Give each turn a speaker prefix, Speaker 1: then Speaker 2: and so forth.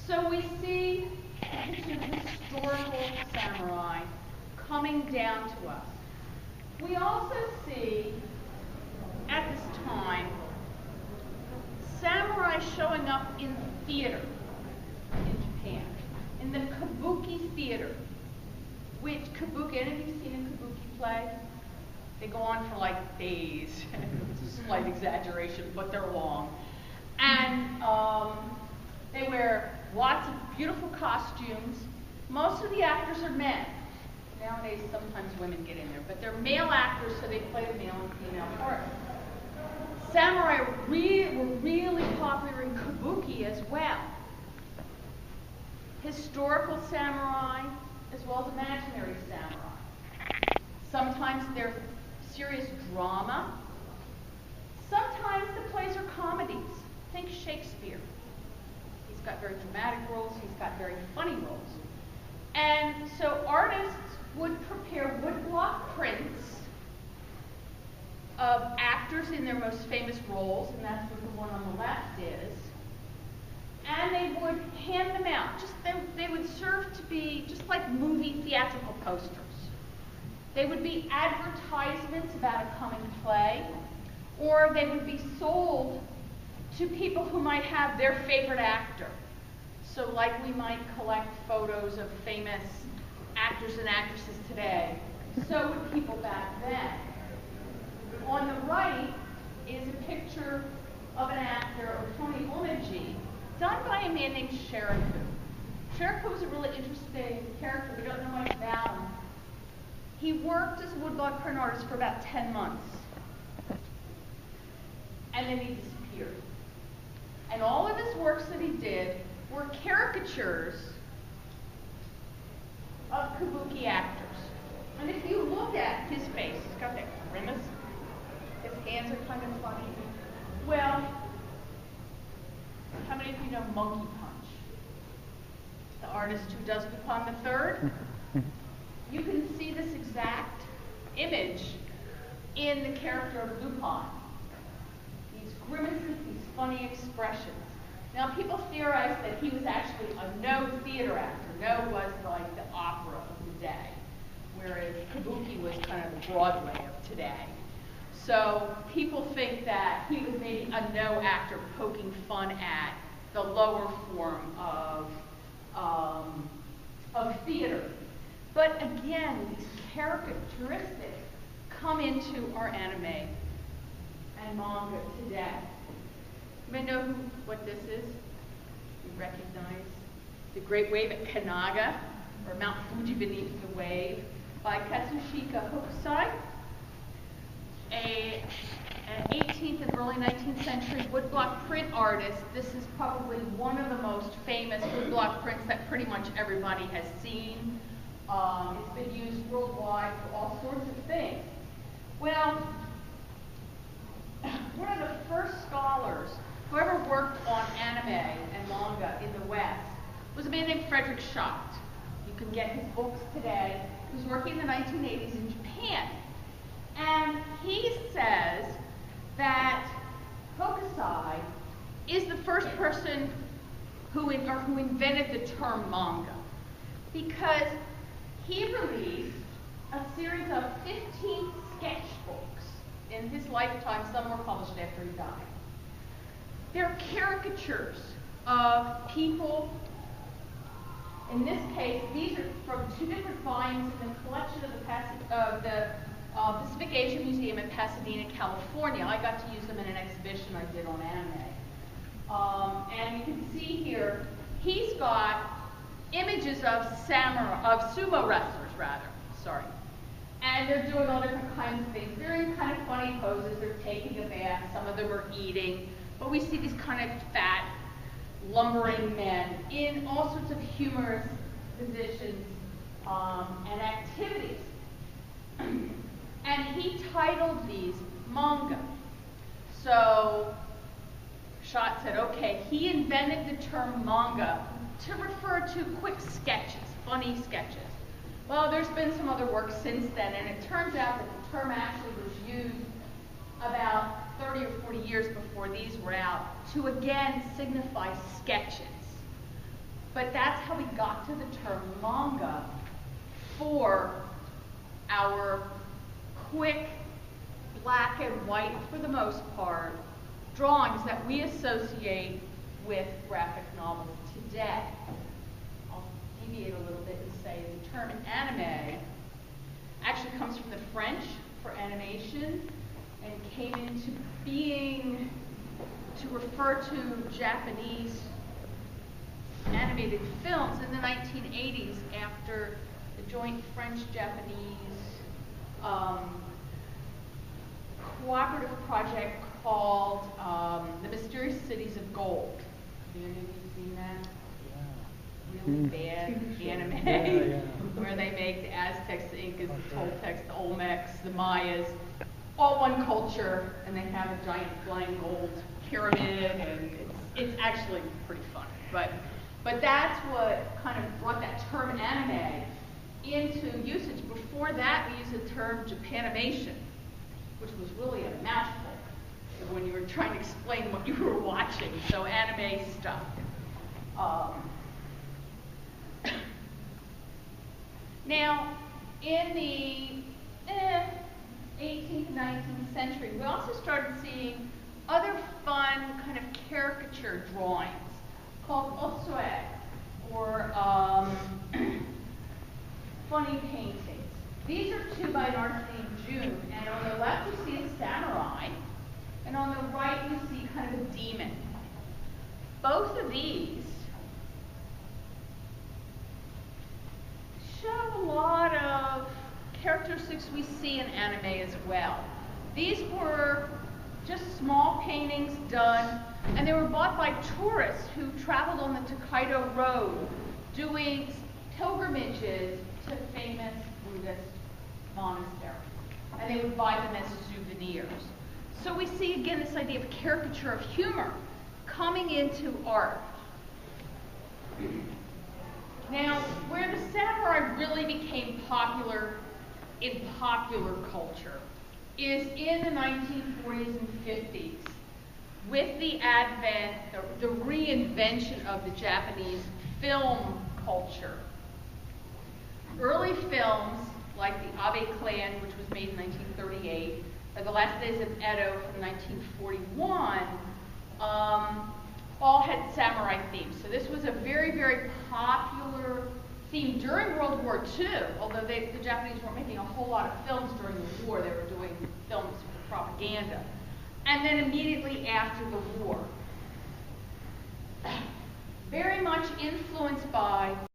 Speaker 1: So we see historical samurai coming down to us. We also see, at this time, samurai showing up in theater in Japan, in the kabuki theater. Which kabuki, any of you seen a kabuki play? They go on for like days. It's a slight exaggeration, but they're long. And they wear lots of beautiful costumes. Most of the actors are men. Nowadays, sometimes women get in there, but they're male actors, so they play the male and female parts. Samurai were really popular in kabuki as well. Historical samurai, as well as imaginary samurai. Sometimes they're serious drama. Sometimes the plays are comedies. Think Shakespeare. He's got very dramatic roles. He's got very funny roles. And so artists would prepare woodblock prints of actors in their most famous roles, and that's what the one on the left is. And they would hand them out. They would serve to be just like movie theatrical posters. They would be advertisements about a coming play, or they would be sold to people who might have their favorite actor. So like we might collect photos of famous actors and actresses today, so would people back then. On the right is a picture of an actor, Otomi Omeji, done by a man named Sheriku. Sheriku is a really interesting character. We don't know much about him. He worked as a woodblock print artist for about 10 months. And then he disappeared. And all of his works that he did were caricatures of kabuki actors. And if you look at his face, he's got that grimace. His hands are kind of funny. Well, how many of you know Monkey Punch? The artist who does Lupin the Third? You can see this exact image in the character of Lupin. These grimaces, these funny expressions. Now, people theorize that he was actually a No theater actor. No was like the opera of the day, whereas Kabuki was kind of the Broadway of today. So people think that he was maybe a No actor poking fun at the lower form of theater. But again, these characteristics come into our anime and manga today. You may know what this is. You recognize The Great Wave at Kanaga, or Mount Fuji Beneath the Wave, by Katsushika Hokusai, an 18th and early 19th century woodblock print artist. This is probably one of the most famous woodblock prints that pretty much everybody has seen. It's been used worldwide for all sorts of things. Well, one of the first scholars who ever worked on anime and manga in the West was a man named Frederick Schott. You can get his books today. He was working in the 1980s in Japan. And he says that Hokusai is the first person who invented the term manga, because he released a series of 15 sketchbooks in his lifetime. Some were published after he died. They're caricatures of people. In this case, these are from 2 different volumes in the collection of the Pacific Asia Museum in Pasadena, California. I got to use them in an exhibition I did on anime. And you can see here, he's got images of sumo wrestlers, and they're doing all different kinds of things. They're in kind of funny poses. They're taking a bath. Some of them are eating. But we see these kind of fat, lumbering men in all sorts of humorous positions and activities. And he titled these manga. So Schott said, okay, he invented the term manga to refer to quick sketches, funny sketches. Well, there's been some other work since then, and it turns out that the term actually was used about 30 or 40 years before these were out to again signify sketches. But that's how we got to the term manga for our quick, black and white, for the most part, drawings that we associate with graphic novels today. I'll deviate a little bit and say the term anime actually comes from the French for animation and came into being to refer to Japanese animated films in the 1980s after the joint French-Japanese cooperative project called The Mysterious Cities of Gold. Have any of you seen that? Really bad anime where they make the Aztecs, the Incas, the Toltecs, the Olmecs, the Mayas, all one culture, and they have a giant flying gold pyramid, and it's actually pretty funny. But that's what kind of brought that term anime into usage. Before that, we used the term Japanimation, which was really a mouthful when you were trying to explain what you were watching. So anime stuff. Now, in the 18th, 19th century, we also started seeing other fun kind of caricature drawings called osue, or funny paintings. These are two by an artist named June, and on the left you see a samurai, and on the right you see kind of a demon. Both of these show a lot of characteristics we see in anime as well. These were just small paintings done, and they were bought by tourists who traveled on the Tokaido Road doing pilgrimages to famous Buddhist monasteries, and they would buy them as souvenirs. So we see again this idea of caricature of humor coming into art. Now, where the samurai really became popular in popular culture is in the 1940s and 50s with the advent, the reinvention of the Japanese film culture. Early films like the Abe Clan, which was made in 1938, or The Last Days of Edo from 1941, all had samurai themes. So this was a very, very popular theme during World War II, although the Japanese weren't making a whole lot of films during the war. They were doing films for propaganda. And then immediately after the war. Very much influenced by